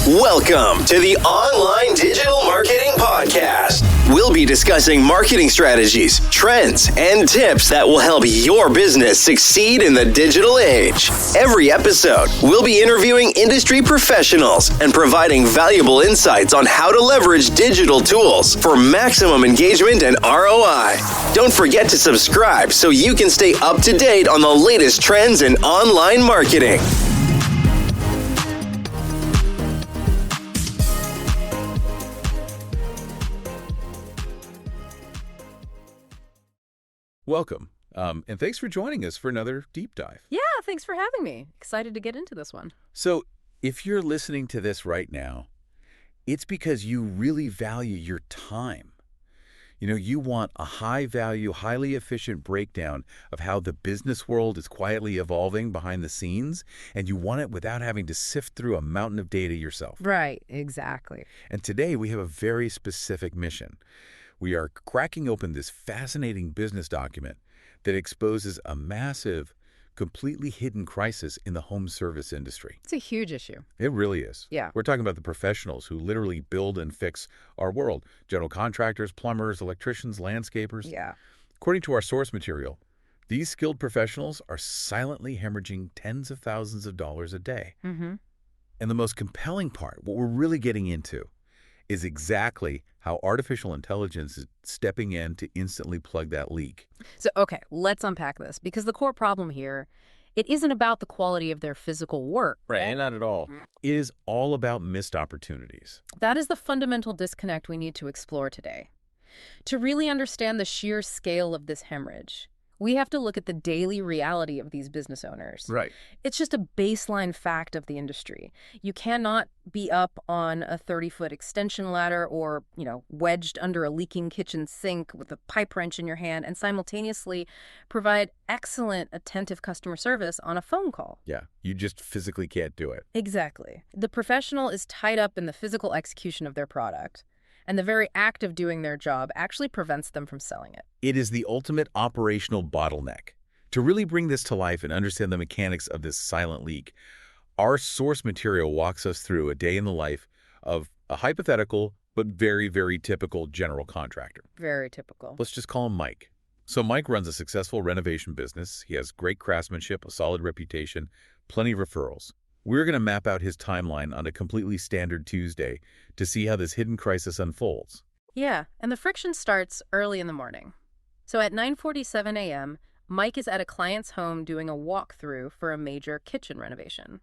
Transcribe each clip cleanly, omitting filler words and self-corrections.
Welcome to the Online Digital Marketing Podcast. We'll be discussing marketing strategies, trends, and tips that will help your business succeed in the digital age. Every episode, we'll be interviewing industry professionals and providing valuable insights on how to leverage digital tools for maximum engagement and ROI. Don't forget to subscribe so you can stay up to date on the latest trends in online marketing. Welcome, and thanks for joining us for another deep dive. Yeah, thanks for having me. Excited to get into this one. So, if you're listening to this right now, it's because you really value your time. You know, you want a high-value, highly efficient breakdown of how the business world is quietly evolving behind the scenes, and you want it without having to sift through a mountain of data yourself. Right, exactly. And today we have a very specific mission. We are cracking open this fascinating business document that exposes a massive, completely hidden crisis in the home service industry. It's a huge issue. It really is. Yeah. We're talking about the professionals who literally build and fix our world. General contractors, plumbers, electricians, landscapers. Yeah. According to our source material, these skilled professionals are silently hemorrhaging tens of thousands of dollars a day. Mm-hmm. And the most compelling part, what we're really getting into, is exactly how artificial intelligence is stepping in to instantly plug that leak. So, okay, let's unpack this, because the core problem here, it isn't about the quality of their physical work. Right, not at all. It is all about missed opportunities. That is the fundamental disconnect we need to explore today. To really understand the sheer scale of this hemorrhage, we have to look at the daily reality of these business owners. Right. It's just a baseline fact of the industry. You cannot be up on a 30-foot extension ladder or, wedged under a leaking kitchen sink with a pipe wrench in your hand and simultaneously provide excellent, attentive customer service on a phone call. Yeah, you just physically can't do it. Exactly. The professional is tied up in the physical execution of their product, and the very act of doing their job actually prevents them from selling it. It is the ultimate operational bottleneck. To really bring this to life and understand the mechanics of this silent leak, our source material walks us through a day in the life of a hypothetical but very, very typical general contractor. Very typical. Let's just call him Mike. So Mike runs a successful renovation business. He has great craftsmanship, a solid reputation, plenty of referrals. We're going to map out his timeline on a completely standard Tuesday to see how this hidden crisis unfolds. Yeah, and the friction starts early in the morning. So at 9:47 a.m., Mike is at a client's home doing a walkthrough for a major kitchen renovation.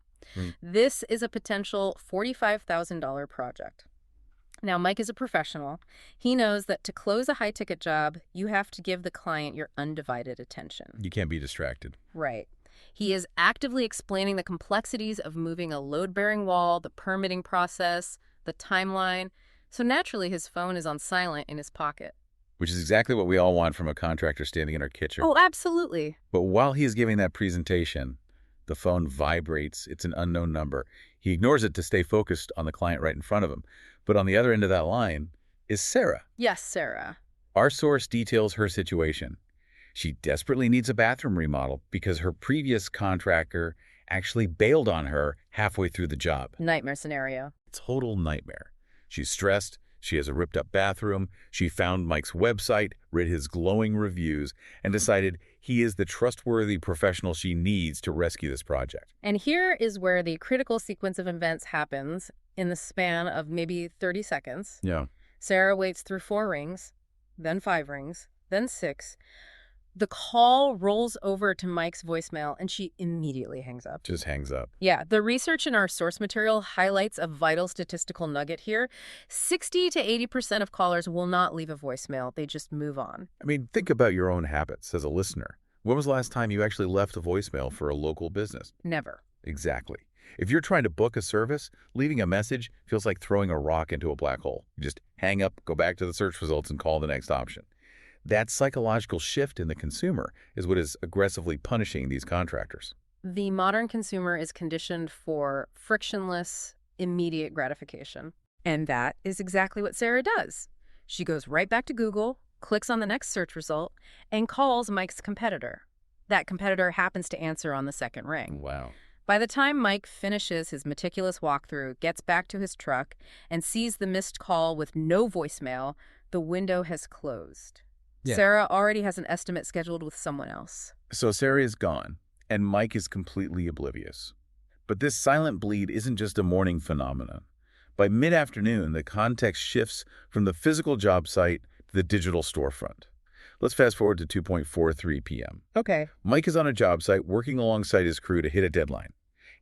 This is a potential $45,000 project. Now, Mike is a professional. He knows that to close a high-ticket job, you have to give the client your undivided attention. You can't be distracted. Right. He is actively explaining the complexities of moving a load-bearing wall, the permitting process, the timeline. So naturally, his phone is on silent in his pocket. Which is exactly what we all want from a contractor standing in our kitchen. Oh, absolutely. But while he is giving that presentation, the phone vibrates. It's an unknown number. He ignores it to stay focused on the client right in front of him. But on the other end of that line is Sarah. Yes, Sarah. Our source details her situation. She desperately needs a bathroom remodel because her previous contractor actually bailed on her halfway through the job. Nightmare scenario. Total nightmare. She's stressed. She has a ripped-up bathroom. She found Mike's website, read his glowing reviews, and decided he is the trustworthy professional she needs to rescue this project. And here is where the critical sequence of events happens in the span of maybe 30 seconds. Yeah. Sarah waits through 4 rings, then 5 rings, then 6. The call rolls over to Mike's voicemail, and she immediately hangs up. Just hangs up. Yeah, the research in our source material highlights a vital statistical nugget here. 60 to 80% of callers will not leave a voicemail. They just move on. I mean, think about your own habits as a listener. When was the last time you actually left a voicemail for a local business? Never. Exactly. If you're trying to book a service, leaving a message feels like throwing a rock into a black hole. You just hang up, go back to the search results, and call the next option. That psychological shift in the consumer is what is aggressively punishing these contractors. The modern consumer is conditioned for frictionless, immediate gratification. And that is exactly what Sarah does. She goes right back to Google, clicks on the next search result, and calls Mike's competitor. That competitor happens to answer on the second ring. Wow. By the time Mike finishes his meticulous walkthrough, gets back to his truck, and sees the missed call with no voicemail, the window has closed. Yeah. Sarah already has an estimate scheduled with someone else. So Sarah is gone, and Mike is completely oblivious. But this silent bleed isn't just a morning phenomenon. By mid-afternoon, the context shifts from the physical job site to the digital storefront. Let's fast forward to 2:43 p.m. Okay. Mike is on a job site working alongside his crew to hit a deadline.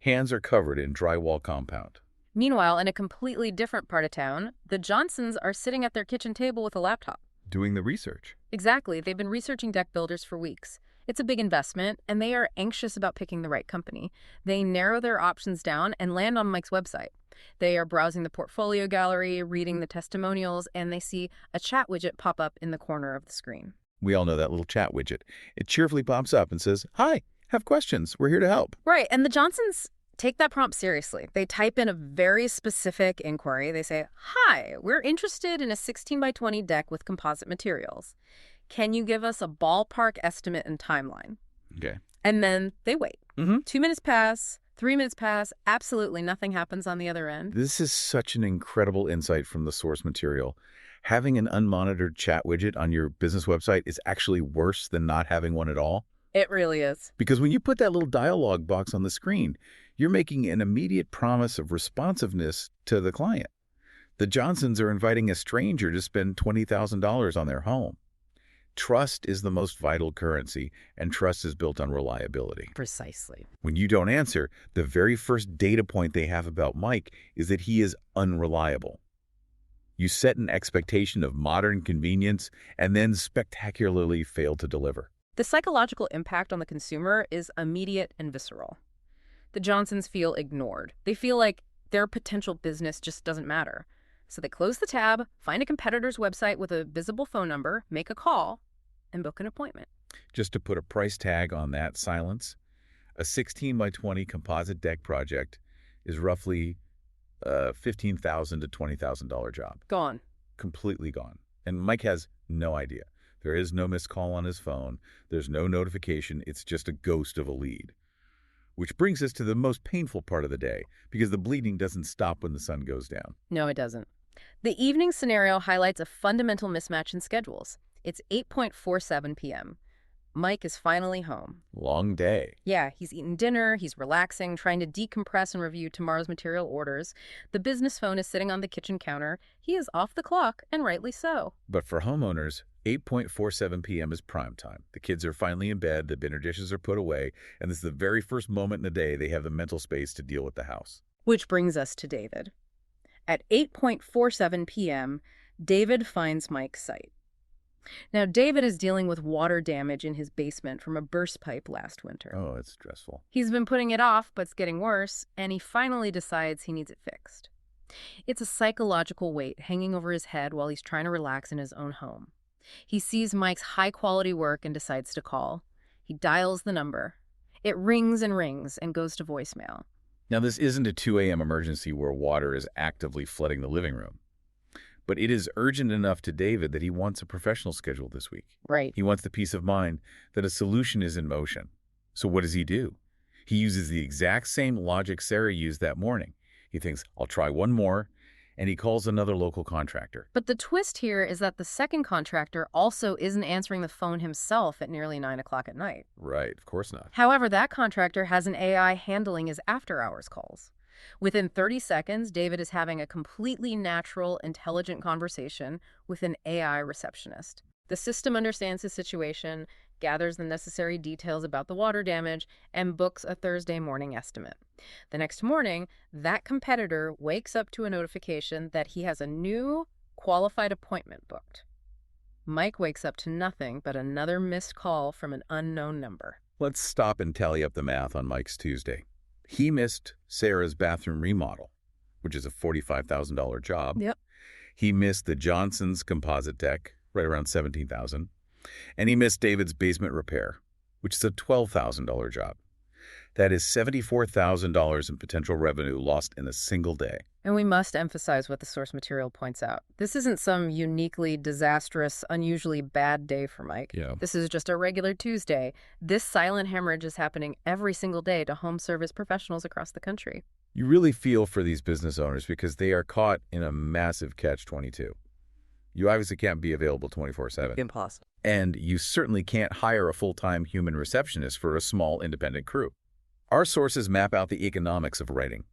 Hands are covered in drywall compound. Meanwhile, in a completely different part of town, the Johnsons are sitting at their kitchen table with a laptop. Doing the research. Exactly. They've been researching deck builders for weeks. It's a big investment, and they are anxious about picking the right company. They narrow their options down and land on Mike's website. They are browsing the portfolio gallery, reading the testimonials, and they see a chat widget pop up in the corner of the screen. We all know that little chat widget. It cheerfully pops up and says, "Hi, have questions. We're here to help." Right, and the Johnsons take that prompt seriously. They type in a very specific inquiry. They say, "Hi, we're interested in a 16 by 20 deck with composite materials. Can you give us a ballpark estimate and timeline?" Okay. And then they wait. Mm-hmm. 2 minutes pass, 3 minutes pass, absolutely nothing happens on the other end. This is such an incredible insight from the source material. Having an unmonitored chat widget on your business website is actually worse than not having one at all. It really is. Because when you put that little dialogue box on the screen, you're making an immediate promise of responsiveness to the client. The Johnsons are inviting a stranger to spend $20,000 on their home. Trust is the most vital currency, and trust is built on reliability. Precisely. When you don't answer, the very first data point they have about Mike is that he is unreliable. You set an expectation of modern convenience and then spectacularly fail to deliver. The psychological impact on the consumer is immediate and visceral. The Johnsons feel ignored. They feel like their potential business just doesn't matter. So they close the tab, find a competitor's website with a visible phone number, make a call, and book an appointment. Just to put a price tag on that silence, a 16 by 20 composite deck project is roughly a $15,000 to $20,000 job. Gone. Completely gone. And Mike has no idea. There is no missed call on his phone. There's no notification. It's just a ghost of a lead. Which brings us to the most painful part of the day, because the bleeding doesn't stop when the sun goes down. No, it doesn't. The evening scenario highlights a fundamental mismatch in schedules. It's 8:47 p.m. Mike is finally home. Long day. Yeah, he's eaten dinner, he's relaxing, trying to decompress and review tomorrow's material orders. The business phone is sitting on the kitchen counter. He is off the clock, and rightly so. But for homeowners, 8:47 p.m. is prime time. The kids are finally in bed, the dinner dishes are put away, and this is the very first moment in the day they have the mental space to deal with the house. Which brings us to David. At 8:47 p.m., David finds Mike's site. Now, David is dealing with water damage in his basement from a burst pipe last winter. Oh, it's stressful. He's been putting it off, but it's getting worse, and he finally decides he needs it fixed. It's a psychological weight hanging over his head while he's trying to relax in his own home. He sees Mike's high-quality work and decides to call. He dials the number. It rings and goes to voicemail. Now, this isn't a 2 a.m. emergency where water is actively flooding the living room. But it is urgent enough to David that he wants a professional schedule this week. Right. He wants the peace of mind that a solution is in motion. So what does he do? He uses the exact same logic Sarah used that morning. He thinks, I'll try one more, and he calls another local contractor. But the twist here is that the second contractor also isn't answering the phone himself at nearly 9 o'clock at night. Right, of course not. However, that contractor has an AI handling his after-hours calls. Within 30 seconds, David is having a completely natural, intelligent conversation with an AI receptionist. The system understands his situation, gathers the necessary details about the water damage, and books a Thursday morning estimate. The next morning, that competitor wakes up to a notification that he has a new qualified appointment booked. Mike wakes up to nothing but another missed call from an unknown number. Let's stop and tally up the math on Mike's Tuesday. He missed Sarah's bathroom remodel, which is a $45,000 job. Yep. He missed the Johnson's composite deck, right around $17,000. And he missed David's basement repair, which is a $12,000 job. That is $74,000 in potential revenue lost in a single day. And we must emphasize what the source material points out. This isn't some uniquely disastrous, unusually bad day for Mike. Yeah. This is just a regular Tuesday. This silent hemorrhage is happening every single day to home service professionals across the country. You really feel for these business owners because they are caught in a massive catch-22. You obviously can't be available 24/7. Impossible. And you certainly can't hire a full-time human receptionist for a small independent crew. Our sources map out the economics of writing.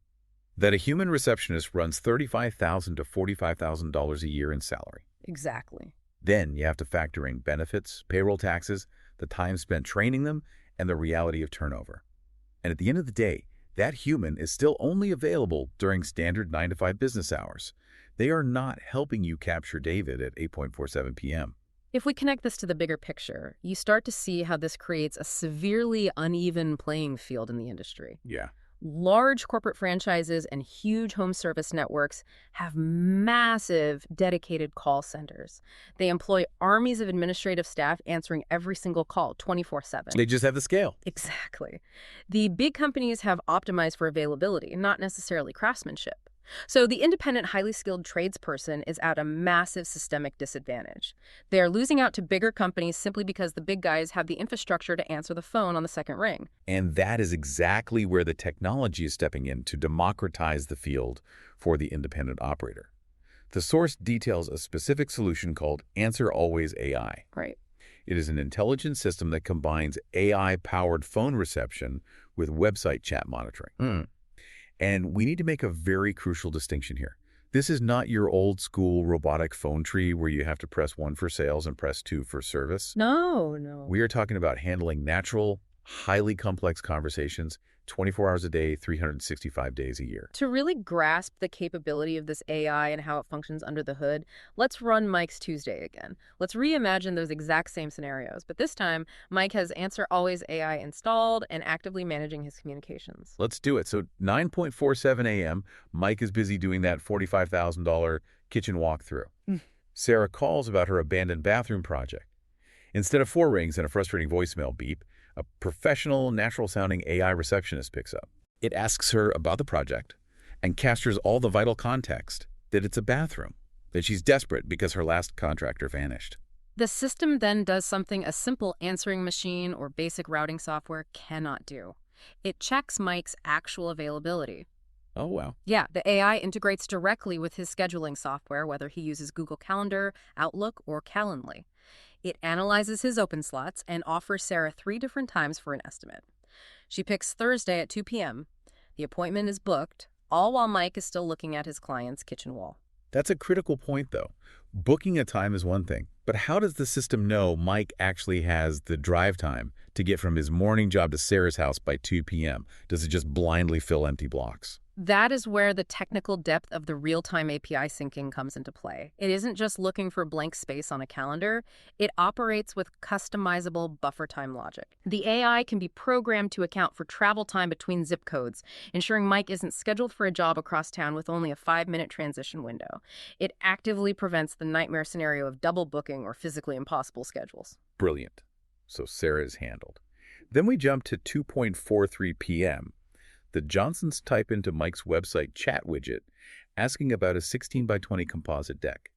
That a human receptionist runs $35,000 to $45,000 a year in salary. Exactly. Then you have to factor in benefits, payroll taxes, the time spent training them, and the reality of turnover. And at the end of the day, that human is still only available during standard 9 to 5 business hours. They are not helping you capture David at 8:47 p.m. If we connect this to the bigger picture, you start to see how this creates a severely uneven playing field in the industry. Yeah. Large corporate franchises and huge home service networks have massive dedicated call centers. They employ armies of administrative staff answering every single call 24/7. They just have the scale. Exactly. The big companies have optimized for availability, not necessarily craftsmanship. So the independent, highly skilled tradesperson is at a massive systemic disadvantage. They are losing out to bigger companies simply because the big guys have the infrastructure to answer the phone on the second ring. And that is exactly where the technology is stepping in to democratize the field for the independent operator. The source details a specific solution called Answer Always AI. Right. It is an intelligent system that combines AI-powered phone reception with website chat monitoring. And we need to make a very crucial distinction here. This is not your old school robotic phone tree where you have to press 1 for sales and press 2 for service. No. We are talking about handling natural, highly complex conversations 24 hours a day, 365 days a year. To really grasp the capability of this AI and how it functions under the hood, let's run Mike's Tuesday again. Let's reimagine those exact same scenarios, but this time, Mike has Answer Always AI installed and actively managing his communications. Let's do it. So 9:47 a.m., Mike is busy doing that $45,000 kitchen walkthrough. Sarah calls about her abandoned bathroom project. Instead of 4 rings and a frustrating voicemail beep, a professional, natural-sounding AI receptionist picks up. It asks her about the project and captures all the vital context, that it's a bathroom, that she's desperate because her last contractor vanished. The system then does something a simple answering machine or basic routing software cannot do. It checks Mike's actual availability. Oh, wow. Yeah, the AI integrates directly with his scheduling software, whether he uses Google Calendar, Outlook, or Calendly. It analyzes his open slots and offers Sarah 3 different times for an estimate. She picks Thursday at 2 p.m. The appointment is booked, all while Mike is still looking at his client's kitchen wall. That's a critical point, though. Booking a time is one thing, but how does the system know Mike actually has the drive time to get from his morning job to Sarah's house by 2 p.m.? Does it just blindly fill empty blocks? That is where the technical depth of the real-time API syncing comes into play. It isn't just looking for blank space on a calendar. It operates with customizable buffer time logic. The AI can be programmed to account for travel time between zip codes, ensuring Mike isn't scheduled for a job across town with only a 5-minute transition window. It actively prevents the nightmare scenario of double booking or physically impossible schedules. Brilliant. So Sarah is handled. Then we jump to 2:43 p.m. The Johnsons type into Mike's website chat widget, asking about a 16 by 20 composite deck.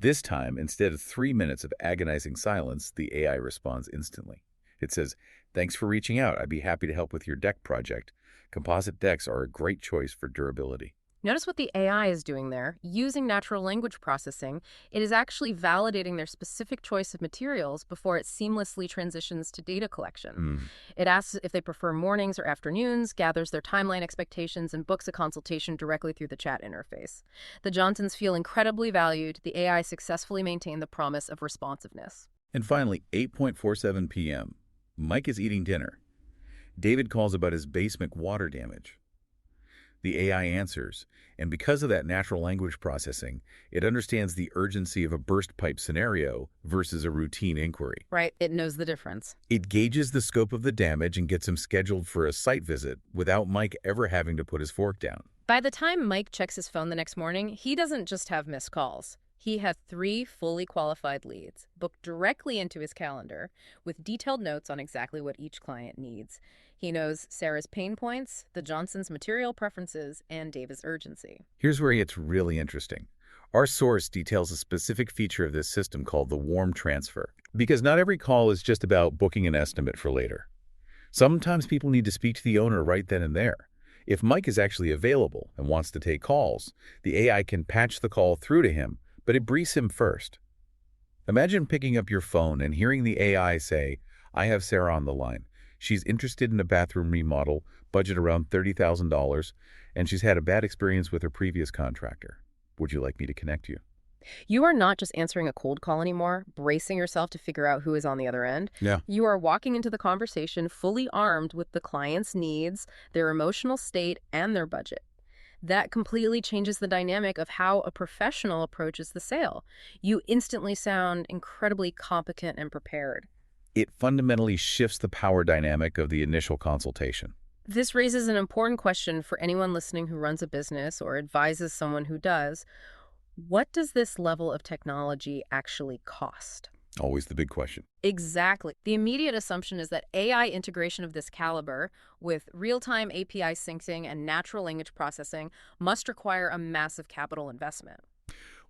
This time, instead of 3 minutes of agonizing silence, the AI responds instantly. It says, "Thanks for reaching out. I'd be happy to help with your deck project. Composite decks are a great choice for durability." Notice what the AI is doing there. Using natural language processing, it is actually validating their specific choice of materials before it seamlessly transitions to data collection. It asks if they prefer mornings or afternoons, gathers their timeline expectations, and books a consultation directly through the chat interface. The Johnsons feel incredibly valued. The AI successfully maintained the promise of responsiveness. And finally, 8:47 p.m. Mike is eating dinner. David calls about his basement water damage. The AI answers, and because of that natural language processing, it understands the urgency of a burst pipe scenario versus a routine inquiry. Right, it knows the difference. It gauges the scope of the damage and gets him scheduled for a site visit without Mike ever having to put his fork down. By the time Mike checks his phone the next morning, he doesn't just have missed calls. He had 3 fully qualified leads booked directly into his calendar with detailed notes on exactly what each client needs. He knows Sarah's pain points, the Johnsons' material preferences, and David's urgency. Here's where it's really interesting. Our source details a specific feature of this system called the warm transfer, because not every call is just about booking an estimate for later. Sometimes people need to speak to the owner right then and there. If Mike is actually available and wants to take calls, the AI can patch the call through to him, but it briefs him first. Imagine picking up your phone and hearing the AI say, "I have Sarah on the line. She's interested in a bathroom remodel, budget around $30,000, and she's had a bad experience with her previous contractor. Would you like me to connect you?" You are not just answering a cold call anymore, bracing yourself to figure out who is on the other end. Yeah. You are walking into the conversation fully armed with the client's needs, their emotional state, and their budget. That completely changes the dynamic of how a professional approaches the sale. You instantly sound incredibly competent and prepared. It fundamentally shifts the power dynamic of the initial consultation. This raises an important question for anyone listening who runs a business or advises someone who does. What does this level of technology actually cost? Always the big question. Exactly. The immediate assumption is that AI integration of this caliber, with real-time API syncing and natural language processing, must require a massive capital investment.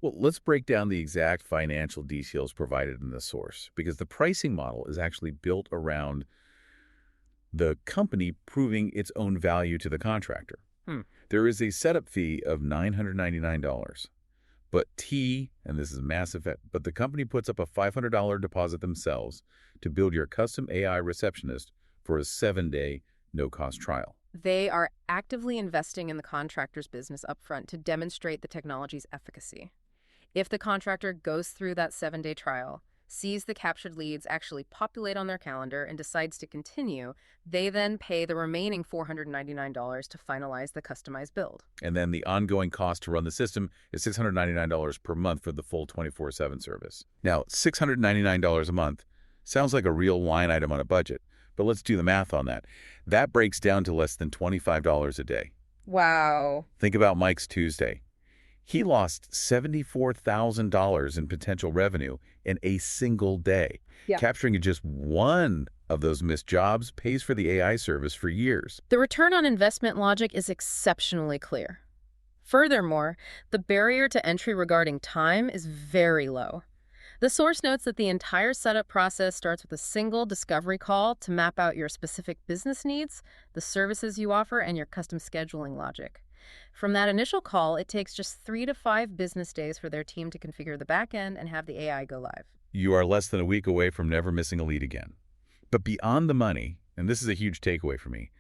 Well, let's break down the exact financial details provided in the source, because the pricing model is actually built around the company proving its own value to the contractor. There is a setup fee of $999. But and this is a massive, but the company puts up a $500 deposit themselves to build your custom AI receptionist for a 7-day, no-cost trial. They are actively investing in the contractor's business upfront to demonstrate the technology's efficacy. If the contractor goes through that 7-day trial, sees the captured leads actually populate on their calendar, and decides to continue, they then pay the remaining $499 to finalize the customized build. And then the ongoing cost to run the system is $699 per month for the full 24/7 service. Now, $699 a month sounds like a real line item on a budget, but let's do the math on that. That breaks down to less than $25 a day. Wow. Think about Mike's Tuesday. He lost $74,000 in potential revenue in a single day. Yeah. Capturing just one of those missed jobs pays for the AI service for years. The return on investment logic is exceptionally clear. Furthermore, the barrier to entry regarding time is very low. The source notes that the entire setup process starts with a single discovery call to map out your specific business needs, the services you offer, and your custom scheduling logic. From that initial call, it takes just 3 to 5 business days for their team to configure the back end and have the AI go live. You are less than a week away from never missing a lead again. But beyond the money, and this is a huge takeaway for me,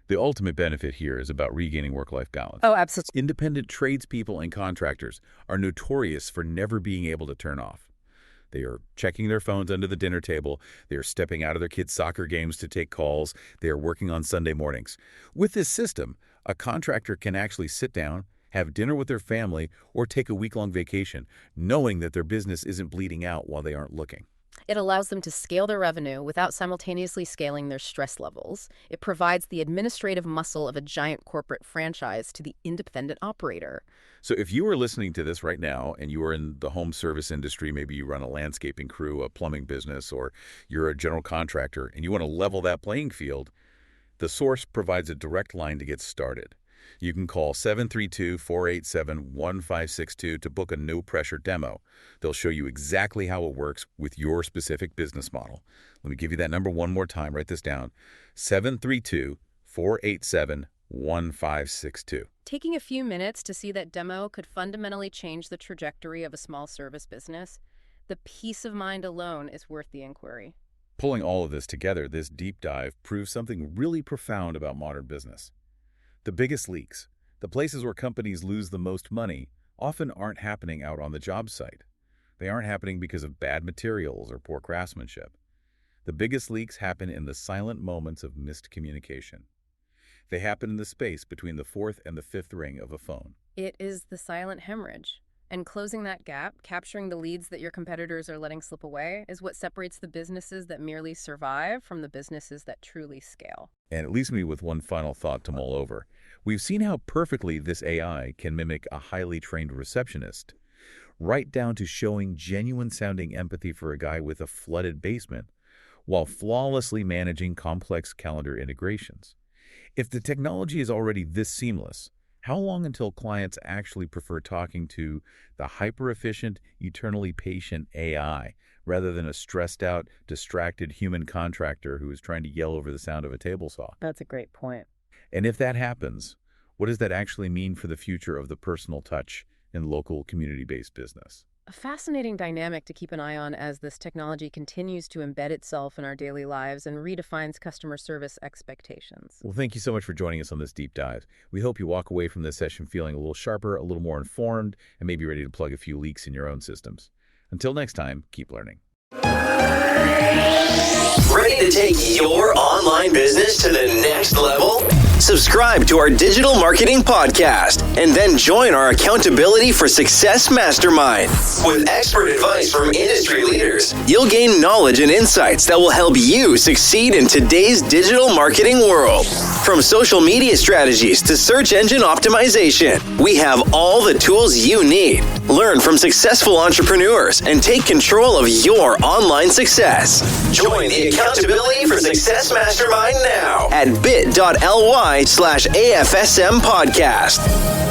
the ultimate benefit here is about regaining work-life balance. Oh, absolutely. Independent tradespeople and contractors are notorious for never being able to turn off. They are checking their phones under the dinner table. They are stepping out of their kids' soccer games to take calls. They are working on Sunday mornings. With this system, a contractor can actually sit down, have dinner with their family, or take a week-long vacation, knowing that their business isn't bleeding out while they aren't looking. It allows them to scale their revenue without simultaneously scaling their stress levels. It provides the administrative muscle of a giant corporate franchise to the independent operator. So if you are listening to this right now and you are in the home service industry, maybe you run a landscaping crew, a plumbing business, or you're a general contractor, and you want to level that playing field, the source provides a direct line to get started. You can call 732-487-1562 to book a no-pressure demo. They'll show you exactly how it works with your specific business model. Let me give you that number one more time. Write this down. 732-487-1562. Taking a few minutes to see that demo could fundamentally change the trajectory of a small service business. The peace of mind alone is worth the inquiry. Pulling all of this together, this deep dive proves something really profound about modern business. The biggest leaks, the places where companies lose the most money, often aren't happening out on the job site. They aren't happening because of bad materials or poor craftsmanship. The biggest leaks happen in the silent moments of missed communication. They happen in the space between the fourth and the fifth ring of a phone. It is the silent hemorrhage. And closing that gap, capturing the leads that your competitors are letting slip away, is what separates the businesses that merely survive from the businesses that truly scale. And it leaves me with one final thought to mull over. We've seen how perfectly this AI can mimic a highly trained receptionist. right down to showing genuine-sounding empathy for a guy with a flooded basement, while flawlessly managing complex calendar integrations. If the technology is already this seamless, how long until clients actually prefer talking to the hyper-efficient, eternally patient AI rather than a stressed-out, distracted human contractor who is trying to yell over the sound of a table saw? That's a great point. And if that happens, what does that actually mean for the future of the personal touch in local community-based business? A fascinating dynamic to keep an eye on as this technology continues to embed itself in our daily lives and redefines customer service expectations. Well, thank you so much for joining us on this deep dive. We hope you walk away from this session feeling a little sharper, a little more informed, and maybe ready to plug a few leaks in your own systems. Until next time, keep learning. Ready to take your online business to the next level? Subscribe to our digital marketing podcast and then join our Accountability for Success Mastermind. With expert advice from industry leaders, you'll gain knowledge and insights that will help you succeed in today's digital marketing world. From social media strategies to search engine optimization, we have all the tools you need. Learn from successful entrepreneurs and take control of your online success. Join the Accountability for Success Mastermind now at bit.ly/AFSM podcast.